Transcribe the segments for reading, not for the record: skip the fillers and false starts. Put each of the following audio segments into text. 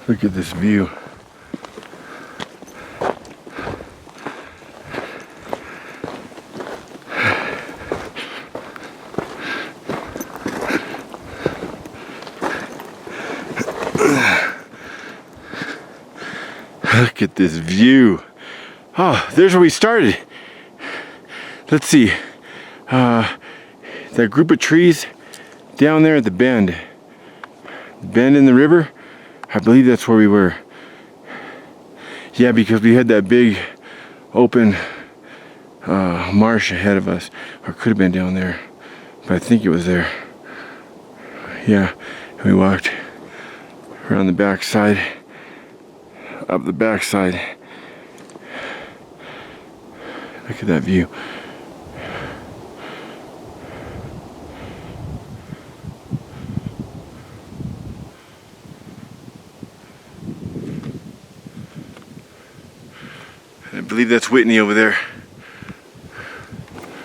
Look at this view. Look at this view. Oh, there's where we started. Let's see. That group of trees down there at the bend. Bend in the river. I believe that's where we were. Yeah, because we had that big open marsh ahead of us. Or it could have been down there. But I think it was there. Yeah, and we walked around the backside. Up the backside. Look at that view. I believe that's Whitney over there.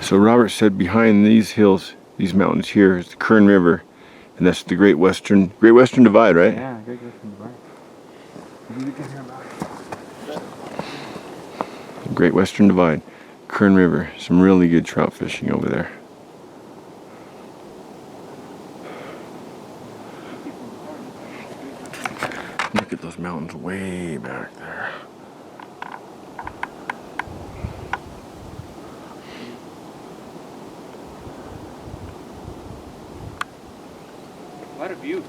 So Robert said behind these hills, these mountains here, is the Kern River, and that's the Great Western Divide, right? Yeah, Great Western Divide. Great Western Divide, Kern River. Some really good trout fishing over there. Look at those mountains way back there. What a view.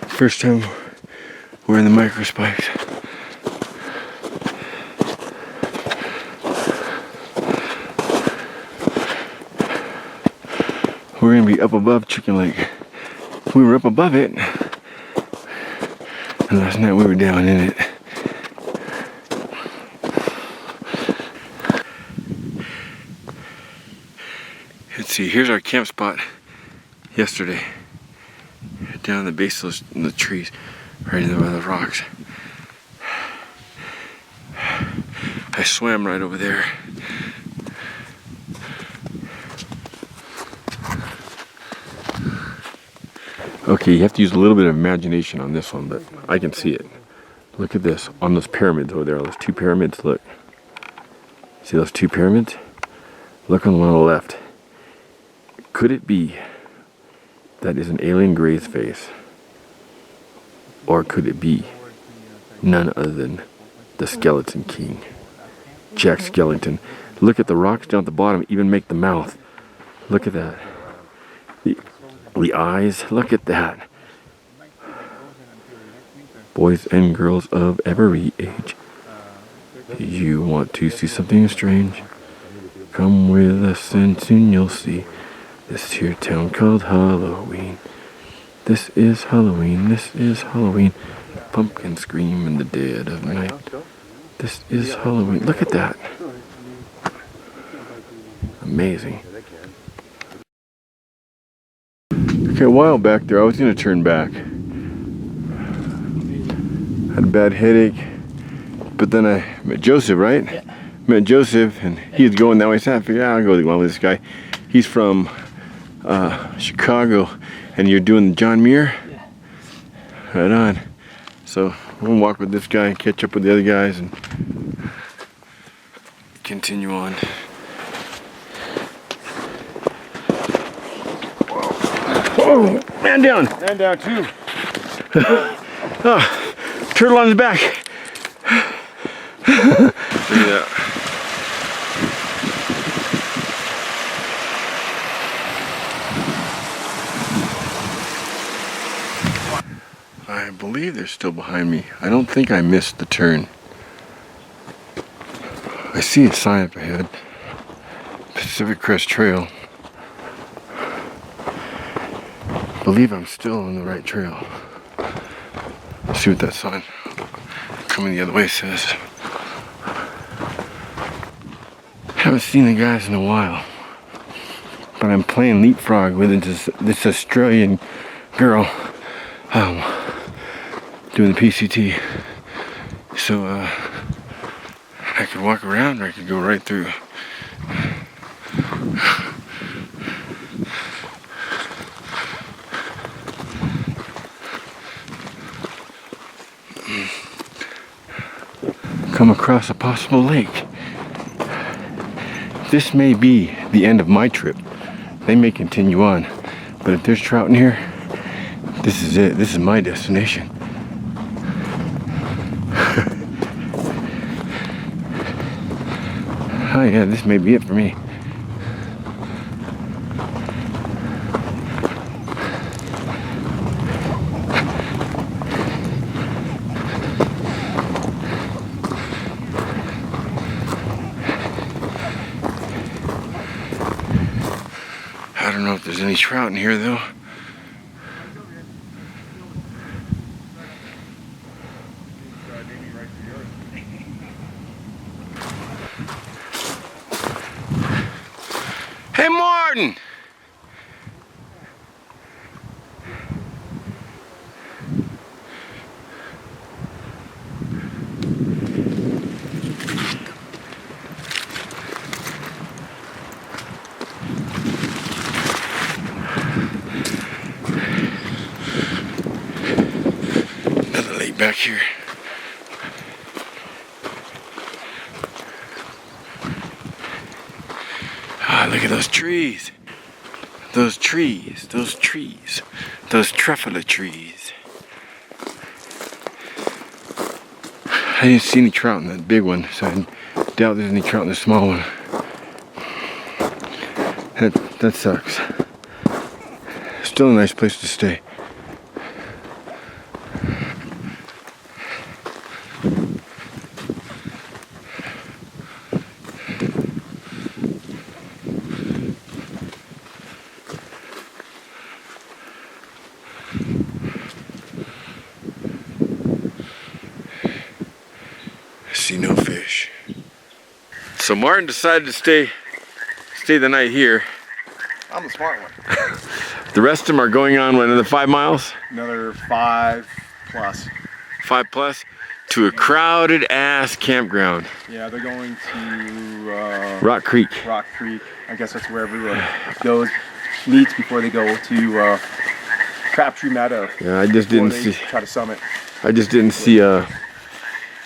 First time we're in the microspikes. We're gonna be up above Chicken Lake. We were up above it, and last night we were down in it. Let's see, here's our camp spot yesterday. Down the base of the trees, right in by the rocks. I swam right over there. Okay, you have to use a little bit of imagination on this one, but I can see it. Look at this, on those pyramids over there, those two pyramids, look. See those two pyramids? Look on the one on the left. Could it be that is an alien gray's face? Or could it be none other than the Skeleton King, Jack Skellington? Look at the rocks down at the bottom, even make the mouth. Look at that. The eyes, look at that. Boys and girls of every age, you want to see something strange? Come with us and soon you'll see. This here town called Halloween. This is Halloween, this is Halloween. Pumpkins scream in the dead of night. This is Halloween. Look at that. Amazing. Okay, a while back there, I was going to turn back. Had a bad headache. But then I met Joseph, right? Yeah. Met Joseph, and he was going that way. So I figured, I'll go along with this guy. He's from Chicago, and you're doing the John Muir? Yeah. Right on. So we're gonna walk with this guy, catch up with the other guys, and continue on. Whoa, man down. Man down too. Oh, turtle on his back. Look at that. I believe they're still behind me. I don't think I missed the turn. I see a sign up ahead. Pacific Crest Trail. I believe I'm still on the right trail. Let's see what that sign coming the other way says. Haven't seen the guys in a while, but I'm playing leapfrog with this Australian girl, doing the p.c.t. So I could walk around or I could go right through. Come across a possible lake. This may be the end of my trip. They may continue on, but if there's trout in here, this is it. This is my destination. Oh yeah, this may be it for me. I don't know if there's any trout in here though. Hey Martin! Another lake back here. Ah, look at those trees. Those trees, those trees, those truffula trees. I didn't see any trout in that big one, so I doubt there's any trout in the small one. That sucks. Still a nice place to stay. See no fish. So Martin decided to stay the night here. I'm the smart one. The rest of them are going on what, another 5 miles? Another 5 plus. 5 plus to a crowded ass campground. Yeah, they're going to Rock Creek. Rock Creek. I guess that's where everyone goes, meets before they go to Crabtree Meadow. Yeah, I just before didn't they see. try to summit. I just didn't see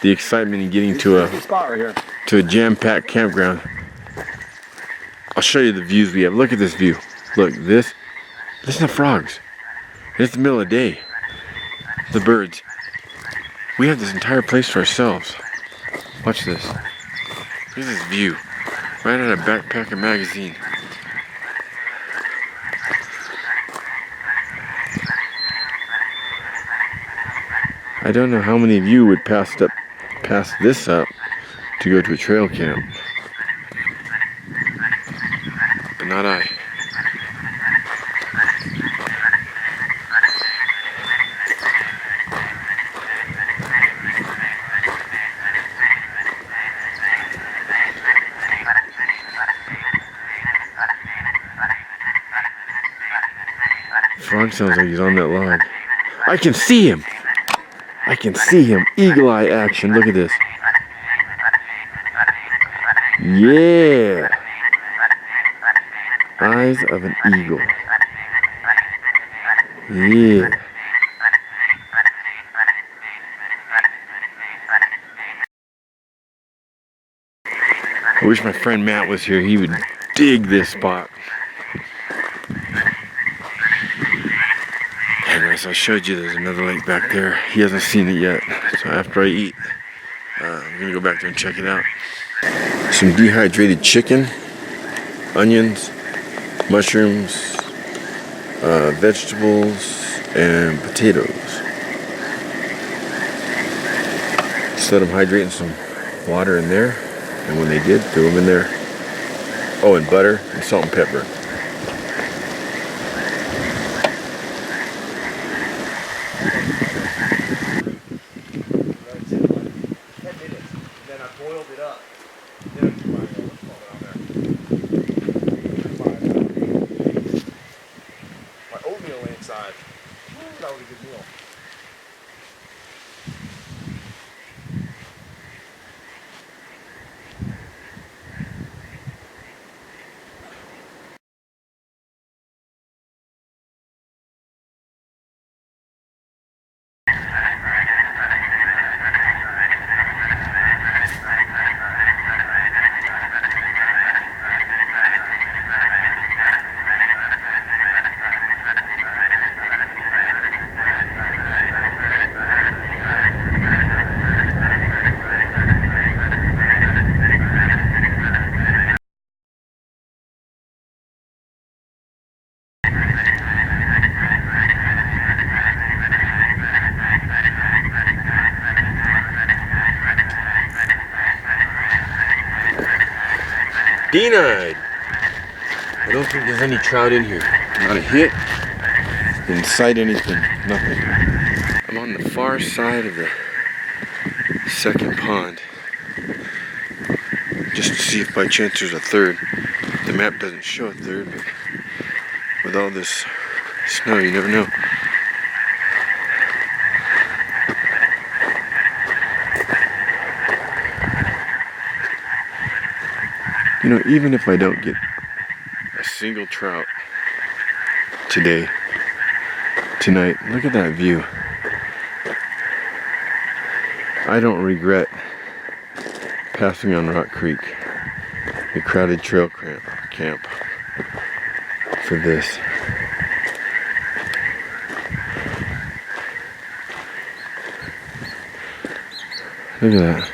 the excitement in getting to It's a good spot right here. a jam-packed campground. I'll show you the views we have. Look at this view. Look, this. Listen to frogs. It's the middle of the day. The birds. We have this entire place to ourselves. Watch this. Look at this view. Right out of Backpacker magazine. I don't know how many of you would pass this up to go to a trail camp. But not I. Frog sounds like he's on that log. I can see him! I can see him. Eagle eye action. Look at this. Yeah! Eyes of an eagle. Yeah. I wish my friend Matt was here. He would dig this spot. Anyways, I showed you there's another lake back there. He hasn't seen it yet. So after I eat, I'm gonna go back there and check it out. Some dehydrated chicken, onions, mushrooms, vegetables, and potatoes. Just let them hydrate in some water in there. And when they did, threw them in there. Oh, and butter and salt and pepper. Then I boiled it up. Then I threw my oatmeal inside. That was a good meal. Denied. I don't think there's any trout in here. Not a hit. Didn't sight anything. Nothing. I'm on the far side of the second pond. Just to see if by chance there's a third. The map doesn't show a third, but with all this snow, you never know. You know, even if I don't get a single trout tonight, look at that view. I don't regret passing on Rock Creek, the crowded trail camp, for this. Look at that.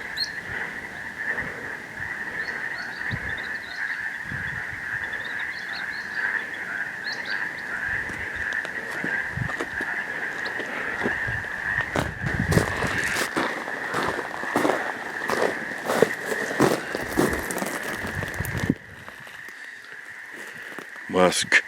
Musk.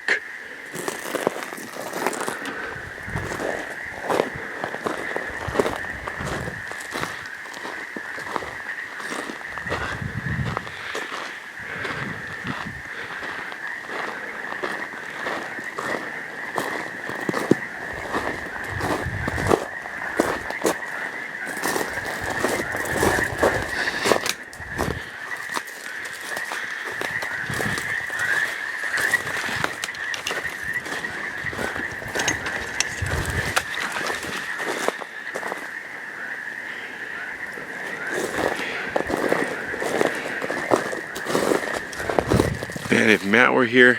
Man, if Matt were here,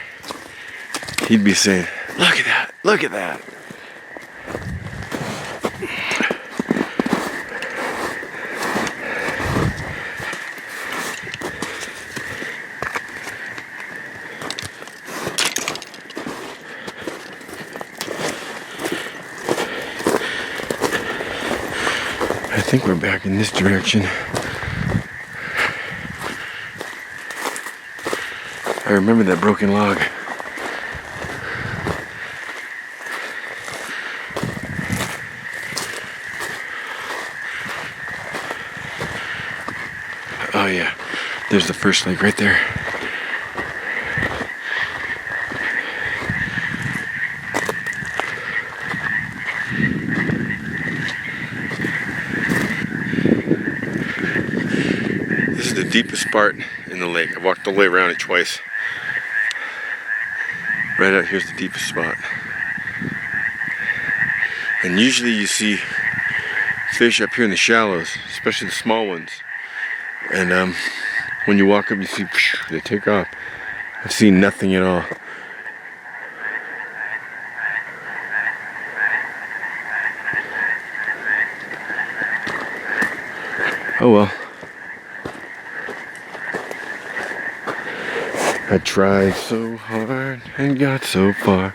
he'd be saying, look at that, look at that. I think we're back in this direction. I remember that broken log. Oh yeah, there's the first lake right there. This is the deepest part in the lake. I walked all the way around it twice. Right out here's the deepest spot. And usually you see fish up here in the shallows, especially the small ones. And when you walk up, you see they take off. I've seen nothing at all. Oh well. I tried so hard and got so far.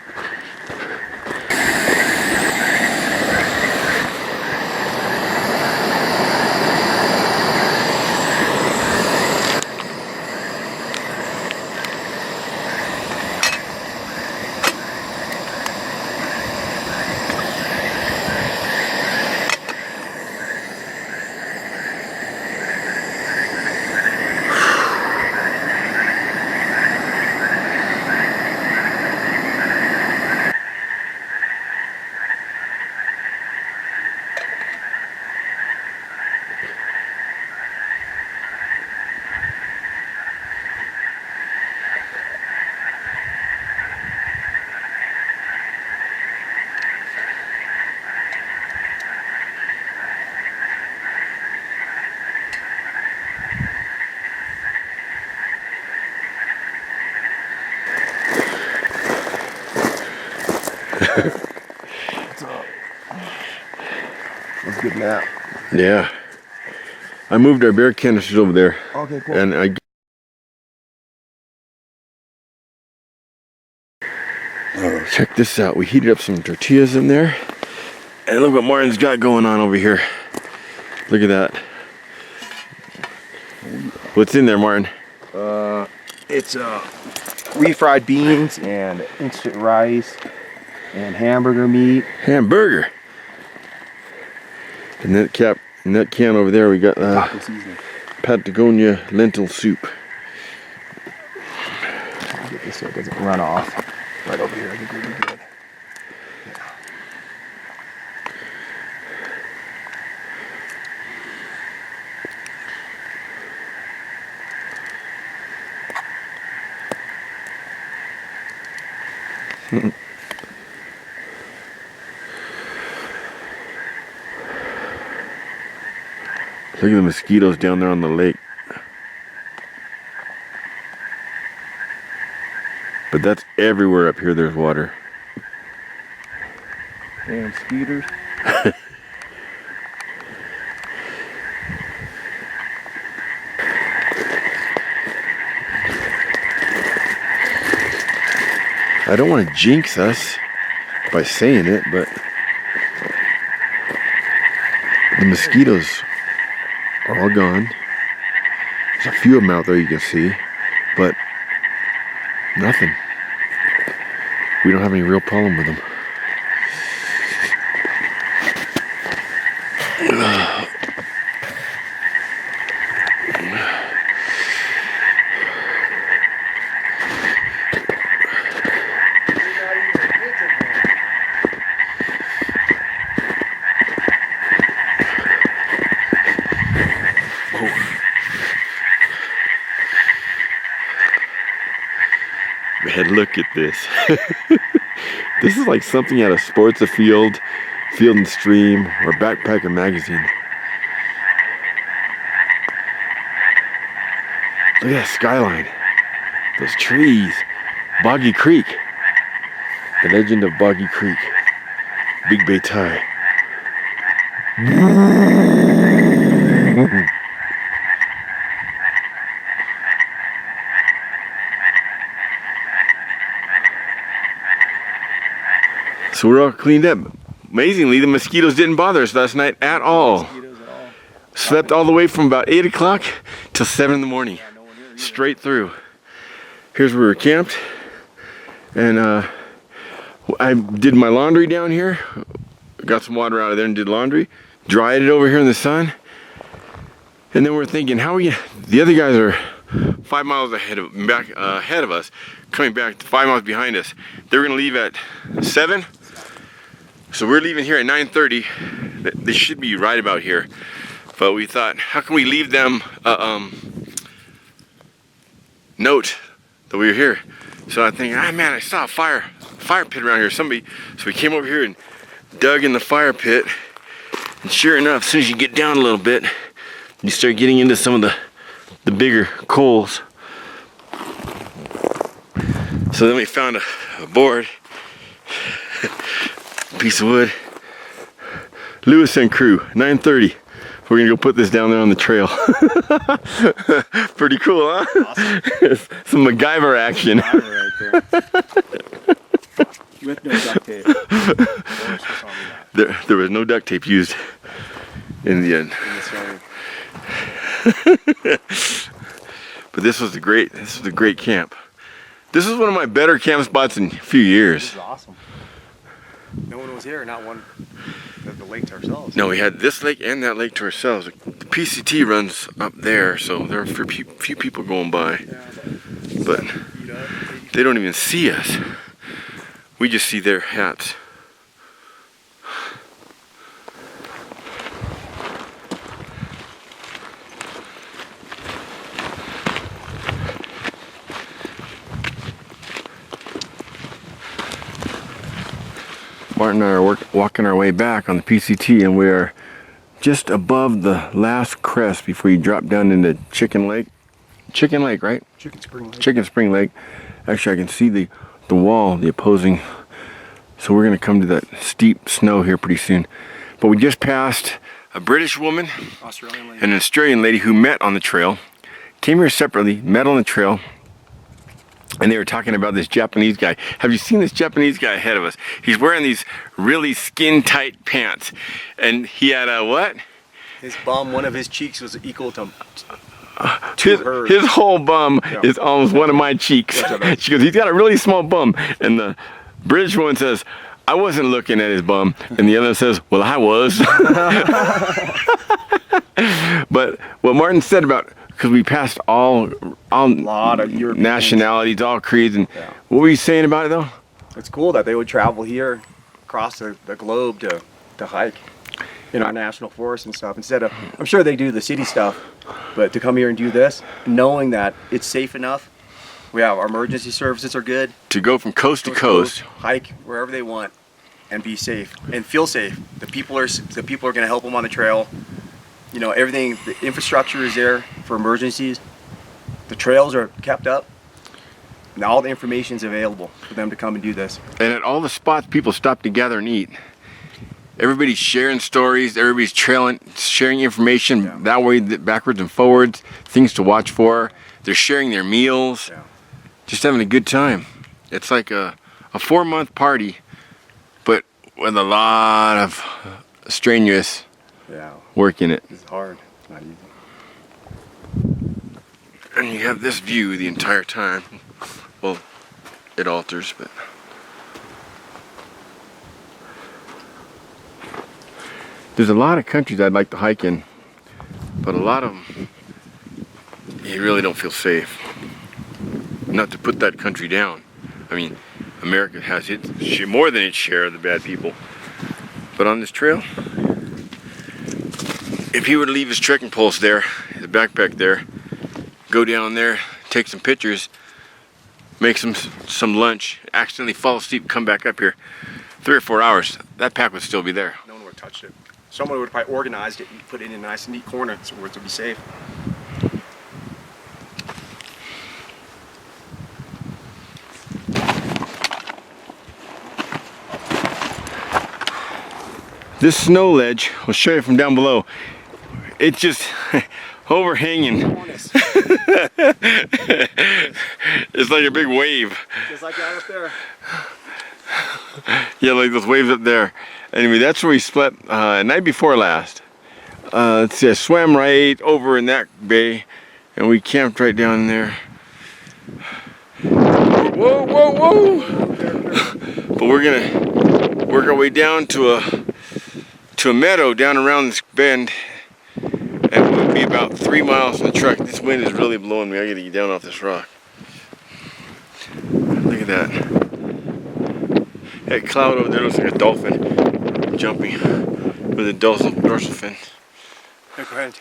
What's up? That's a good nap. Yeah. I moved our beer canisters over there. Okay, cool. And check this out. We heated up some tortillas in there. And look what Martin's got going on over here. Look at that. What's in there, Martin? It's refried beans and instant rice and hamburger meat. Hamburger. And that can over there we got Taco seasoning. Patagonia lentil soup. Get this so it doesn't run off. Right over here, I think we'll be good. Look at the mosquitoes down there on the lake. But that's everywhere up here there's water. Damn skeeters. I don't want to jinx us by saying it, but the mosquitoes are all gone. There's a few of them out there you can see, but nothing. We don't have any real problem with them. Man, look at this. This is like something out of Sports Afield, Field and Stream, or Backpacker magazine. Look at that skyline. Those trees. Boggy Creek. The legend of Boggy Creek. Big Bay Tie. So we're all cleaned up. Amazingly, the mosquitoes didn't bother us last night at all. Slept all the way from about 8 o'clock till 7 in the morning. Straight through. Here's where we were camped. And I did my laundry down here. Got some water out of there and did laundry. Dried it over here in the sun. And then we're thinking, how are we gonna... The other guys are 5 miles ahead of us, coming back 5 miles behind us. They're gonna leave at 7. So we're leaving here at 9:30. They should be right about here. But we thought, how can we leave them note that we were here? So I think, man, I saw a fire pit around here. Somebody, so we came over here and dug in the fire pit. And sure enough, as soon as you get down a little bit, you start getting into some of the bigger coals. So then we found a board, piece of wood. Lewis and crew, 9:30. We're gonna go put this down there on the trail. Pretty cool, huh? Awesome. Some MacGyver action. With no duct tape. There was no duct tape used in the end. But this was a great camp. This is one of my better camp spots in a few years. This is awesome. No one was here, not one at the lake to ourselves. No, we had this lake and that lake to ourselves. The p.c.t runs up there, so there are a few people going by. But they don't even see us. We just see their hats. Martin and I are walking our way back on the p.c.t, and we're just above the last crest before you drop down into Chicken Lake. Chicken Lake, right? Chicken Spring Lake. Chicken Spring Lake. Actually, I can see the wall, the opposing. So we're going to come to that steep snow here pretty soon. But we just passed a British woman, Australian lady, and an Australian lady who met on the trail. Came here separately, met on the trail. And they were talking about this Japanese guy. Have you seen this Japanese guy ahead of us? He's wearing these really skin-tight pants. And he had a what? His bum, one of his cheeks was equal to his whole bum is almost one of my cheeks. She goes, he's got a really small bum. And the British one says, I wasn't looking at his bum. And the other says, well, I was. But what Martin said about, because we passed all lot of Europeans, nationalities, all creeds, and what were you saying about it though? It's cool that they would travel here across the globe to hike in our national forest and stuff. Instead of, I'm sure they do the city stuff, but to come here and do this, knowing that it's safe enough, we have our emergency services are good. To go from coast to coast, hike wherever they want, and be safe and feel safe. The people are going to help them on the trail. You know, everything, the infrastructure is there for emergencies. The trails are kept up. And all the information is available for them to come and do this. and at all the spots people stop together and eat, everybody's sharing stories, everybody's sharing information that way, backwards and forwards, things to watch for. They're sharing their meals, just having a good time. It's like a 4-month party, but with a lot of strenuous work in it. It's hard. It's not easy. And you have this view the entire time. Well, it alters, but there's a lot of countries I'd like to hike in, but a lot of them you really don't feel safe. Not to put that country down. I mean, America has more than its share of the bad people. But on this trail, if he were to leave his trekking poles there, the backpack there, go down there, take some pictures, make some lunch, accidentally fall asleep, come back up here, 3 or 4 hours, that pack would still be there. No one would have touched it. Someone would have probably organized it and put it in a nice neat corner so it would be safe. This snow ledge, I'll show you from down below, it's just overhanging. It's like a big wave. Just like that up there. Yeah, like those waves up there. Anyway, that's where we slept night before last. Let's see, I swam right over in that bay, and we camped right down there. Whoa, whoa, whoa! But we're gonna work our way down to a meadow down around this bend, and we'll be about 3 miles in the truck. This wind is really blowing me. I gotta get down off this rock. Look at that. That cloud over there looks like a dolphin jumping with a dorsal fin. Go ahead.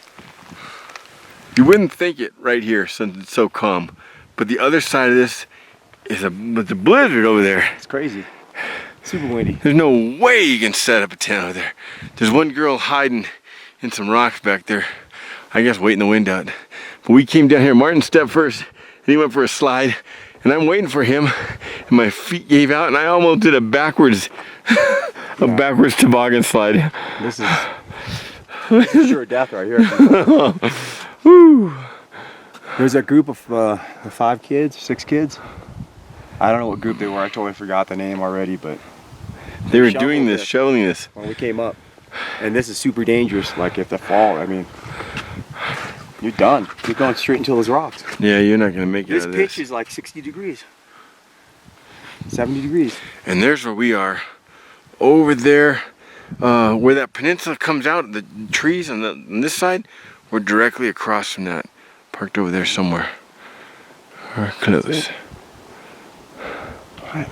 You wouldn't think it right here since it's so calm, but the other side of this is a blizzard over there. It's crazy. Super windy. There's no way you can set up a tent over there. There's one girl hiding in some rocks back there, I guess waiting the wind out. But we came down here, Martin stepped first, and he went for a slide, and I'm waiting for him, and my feet gave out, and I almost did a backwards toboggan slide. This is sure death right here. Woo. There's a group of 5 kids, 6 kids. I don't know what group they were. I totally forgot the name already, but they were doing this, shoveling this when we came up. And this is super dangerous. Like if they fall, I mean, you're done. You're going straight into those rocks. Yeah, you're not gonna make it This out of pitch this. is like 60 degrees, 70 degrees. And there's where we are, over there, where that peninsula comes out. The trees on this side, we're directly across from that, parked over there somewhere. We're close. Right.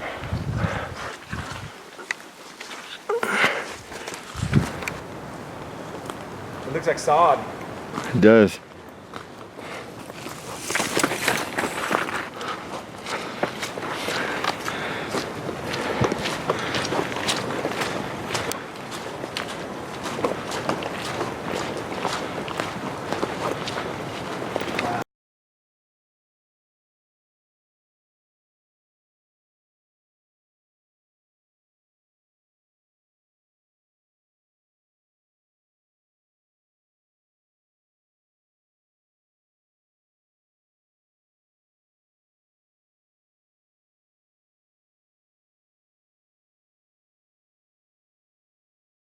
It looks like sod. It does.